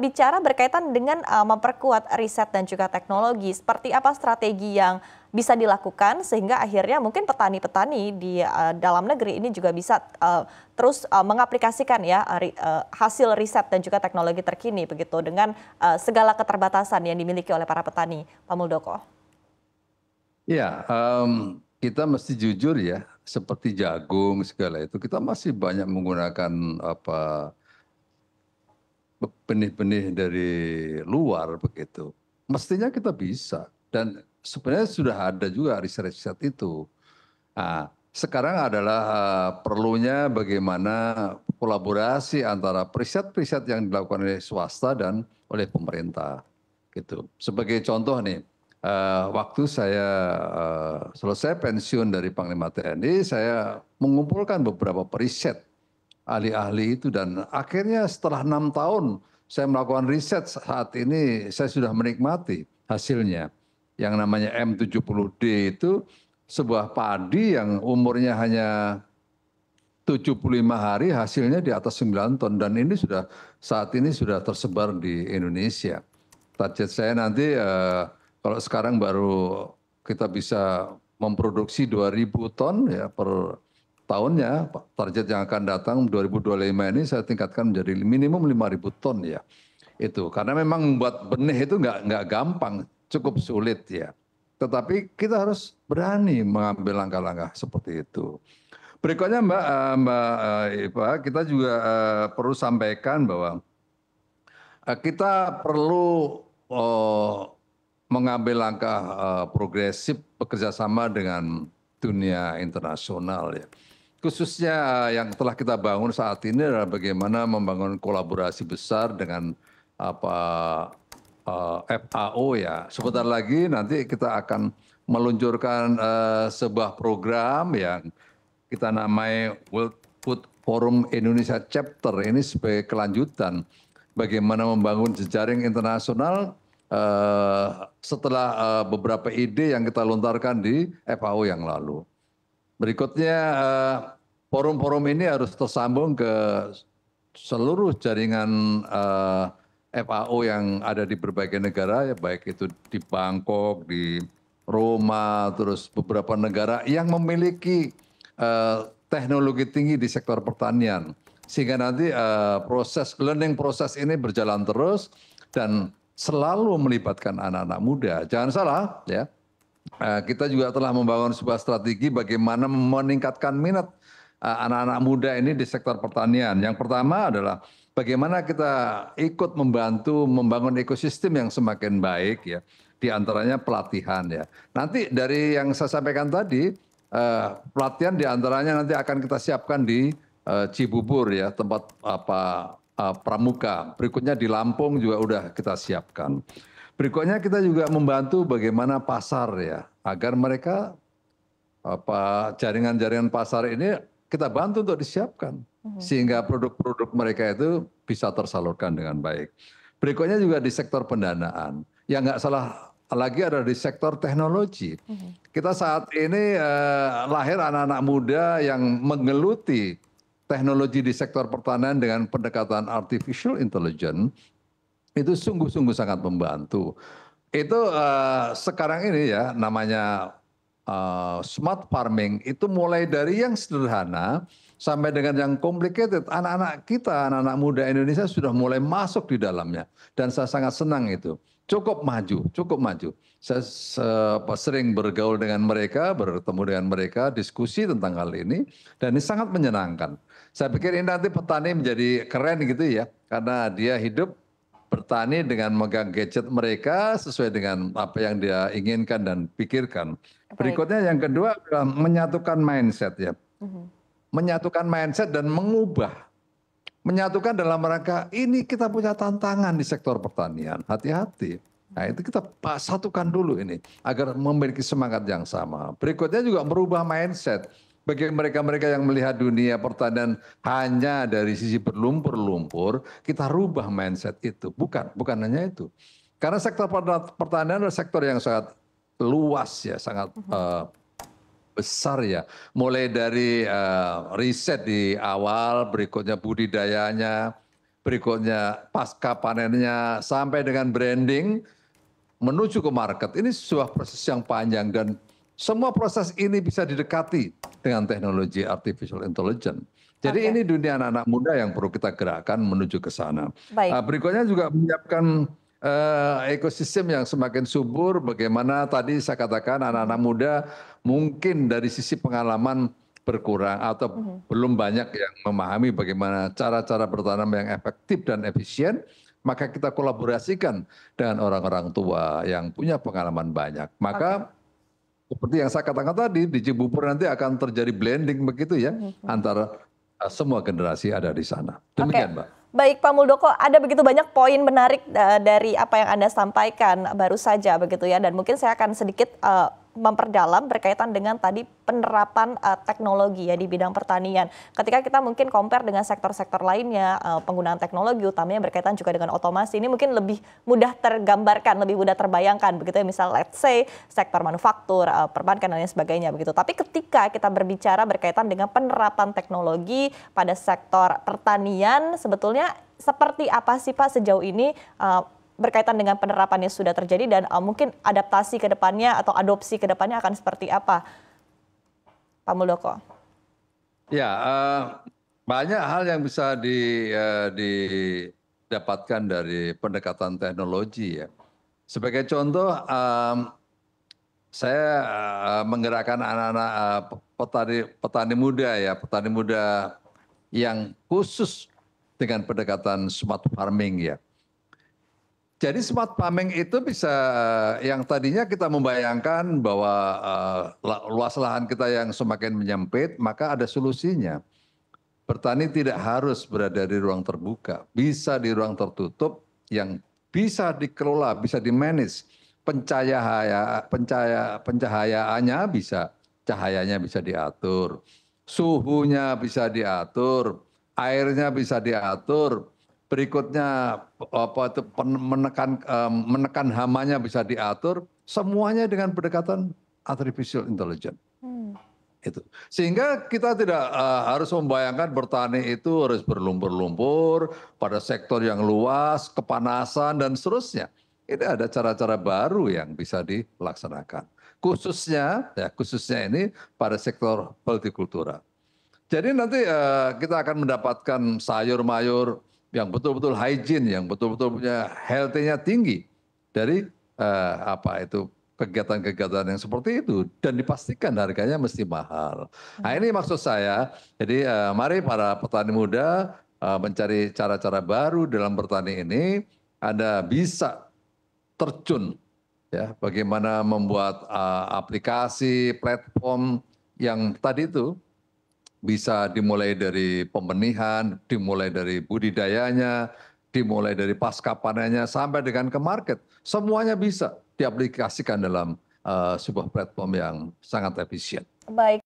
berbicara berkaitan dengan memperkuat riset dan juga teknologi, seperti apa strategi yang bisa dilakukan sehingga akhirnya mungkin petani-petani di dalam negeri ini juga bisa terus mengaplikasikan ya hasil riset dan juga teknologi terkini begitu dengan segala keterbatasan yang dimiliki oleh para petani, Pak Muldoko. Ya, kita mesti jujur ya, seperti jagung segala itu kita masih banyak menggunakan benih-benih dari luar begitu. Mestinya kita bisa dan sebenarnya sudah ada juga riset-riset itu. Nah, sekarang adalah perlunya bagaimana kolaborasi antara riset-riset yang dilakukan oleh swasta dan oleh pemerintah. Gitu. Sebagai contoh nih, waktu saya selesai pensiun dari Panglima TNI, saya mengumpulkan beberapa periset ahli-ahli itu dan akhirnya setelah 6 tahun saya melakukan riset, saat ini saya sudah menikmati hasilnya. Yang namanya M70D itu sebuah padi yang umurnya hanya 75 hari, hasilnya di atas 9 ton dan ini saat ini sudah tersebar di Indonesia. Target saya nanti kalau sekarang baru kita bisa memproduksi 2.000 ton ya per tahunnya, target yang akan datang 2025 ini saya tingkatkan menjadi minimum 5.000 ton ya. Itu karena memang membuat benih itu nggak gampang, cukup sulit ya. Tetapi kita harus berani mengambil langkah-langkah seperti itu. Berikutnya Mbak Eva, kita juga perlu sampaikan bahwa kita perlu mengambil langkah progresif bekerjasama dengan dunia internasional ya. Khususnya yang telah kita bangun saat ini adalah bagaimana membangun kolaborasi besar dengan FAO ya. Sebentar lagi nanti kita akan meluncurkan sebuah program yang kita namai World Food Forum Indonesia Chapter. Ini sebagai kelanjutan bagaimana membangun jejaring internasional setelah beberapa ide yang kita lontarkan di FAO yang lalu. Berikutnya forum-forum ini harus tersambung ke seluruh jaringan FAO yang ada di berbagai negara, ya, baik itu di Bangkok, di Roma, terus beberapa negara yang memiliki teknologi tinggi di sektor pertanian. Sehingga nanti learning proses ini berjalan terus dan selalu melibatkan anak-anak muda. Jangan salah ya, kita juga telah membangun sebuah strategi bagaimana meningkatkan minat anak-anak muda ini di sektor pertanian. Yang pertama adalah bagaimana kita ikut membantu membangun ekosistem yang semakin baik ya, di antaranya pelatihan ya. Nanti dari yang saya sampaikan tadi, pelatihan di antaranya nanti akan kita siapkan di Cibubur ya, tempat pramuka. Berikutnya di Lampung juga udah kita siapkan. Berikutnya kita juga membantu bagaimana pasar ya, agar mereka jaringan-jaringan pasar ini kita bantu untuk disiapkan sehingga produk-produk mereka itu bisa tersalurkan dengan baik. Berikutnya juga di sektor pendanaan. Yang nggak salah lagi ada di sektor teknologi. Kita saat ini lahir anak-anak muda yang menggeluti teknologi di sektor pertanian dengan pendekatan artificial intelligence. Itu sungguh-sungguh sangat membantu. Itu sekarang ini ya namanya smart farming itu mulai dari yang sederhana sampai dengan yang complicated. Anak-anak kita, anak-anak muda Indonesia sudah mulai masuk di dalamnya. Dan saya sangat senang itu. Cukup maju, cukup maju. Saya sering bergaul dengan mereka, bertemu dengan mereka, diskusi tentang hal ini. Dan ini sangat menyenangkan. Saya pikir ini nanti petani menjadi keren gitu ya. Karena dia hidup bertani dengan megang gadget mereka sesuai dengan apa yang dia inginkan dan pikirkan. Berikutnya yang kedua adalah menyatukan mindset ya. Menyatukan mindset dan mengubah. Menyatukan dalam rangka ini kita punya tantangan di sektor pertanian. Hati-hati. Nah itu kita satukan dulu ini agar memiliki semangat yang sama. Berikutnya juga merubah mindset. Bagi mereka-mereka yang melihat dunia pertanian hanya dari sisi berlumpur-lumpur, kita rubah mindset itu. Bukan hanya itu. Karena sektor pertanian adalah sektor yang sangat luas ya, sangat besar ya. Mulai dari riset di awal, berikutnya budidayanya, berikutnya pasca panennya, sampai dengan branding, menuju ke market. Ini sebuah proses yang panjang dan semua proses ini bisa didekati dengan teknologi artificial intelligence. Jadi ini dunia anak-anak muda yang perlu kita gerakkan menuju ke sana. Baik. Berikutnya juga menyiapkan ekosistem yang semakin subur. Bagaimana tadi saya katakan anak-anak muda mungkin dari sisi pengalaman berkurang atau belum banyak yang memahami bagaimana cara-cara bertanam yang efektif dan efisien, maka kita kolaborasikan dengan orang-orang tua yang punya pengalaman banyak. Maka seperti yang saya katakan tadi, di Cibubur nanti akan terjadi blending begitu ya, antara semua generasi ada di sana. Demikian, Mbak. Baik Pak Muldoko, ada begitu banyak poin menarik dari apa yang Anda sampaikan baru saja begitu ya, dan mungkin saya akan sedikit memperdalam berkaitan dengan tadi penerapan teknologi ya di bidang pertanian. Ketika kita mungkin compare dengan sektor-sektor lainnya, penggunaan teknologi utamanya berkaitan juga dengan otomasi, ini mungkin lebih mudah tergambarkan, lebih mudah terbayangkan begitu ya, misal let's say sektor manufaktur, perbankan dan lain sebagainya begitu. Tapi ketika kita berbicara berkaitan dengan penerapan teknologi pada sektor pertanian, sebetulnya seperti apa sih Pak sejauh ini berkaitan dengan penerapan yang sudah terjadi dan mungkin adaptasi ke depannya atau adopsi ke depannya akan seperti apa, Pak Muldoko? Ya, banyak hal yang bisa didapatkan dari pendekatan teknologi ya. Sebagai contoh, saya menggerakkan anak-anak petani muda ya, petani muda yang khusus dengan pendekatan smart farming ya. Jadi smart farming itu bisa yang tadinya kita membayangkan bahwa luas lahan kita yang semakin menyempit, maka ada solusinya. Bertani tidak harus berada di ruang terbuka, bisa di ruang tertutup yang bisa dikelola, bisa di-manage. Pencahayaannya bisa, cahayanya bisa diatur, suhunya bisa diatur, airnya bisa diatur. Berikutnya menekan hamanya bisa diatur, semuanya dengan pendekatan artificial intelligence. Itu. Sehingga kita tidak harus membayangkan bertani itu harus berlumpur-lumpur pada sektor yang luas, kepanasan dan seterusnya. Ini ada cara-cara baru yang bisa dilaksanakan. Khususnya ini pada sektor hortikultura. Jadi nanti kita akan mendapatkan sayur-mayur yang betul-betul hygiene, yang betul-betul punya healthy-nya tinggi dari kegiatan-kegiatan yang seperti itu dan dipastikan harganya mesti mahal. Nah ini maksud saya, jadi mari para petani muda mencari cara-cara baru dalam bertani ini, Anda bisa terjun ya, bagaimana membuat aplikasi, platform yang tadi itu bisa dimulai dari pembenihan, dimulai dari budidayanya, dimulai dari pasca panennya sampai dengan ke market. Semuanya bisa diaplikasikan dalam sebuah platform yang sangat efisien. Baik.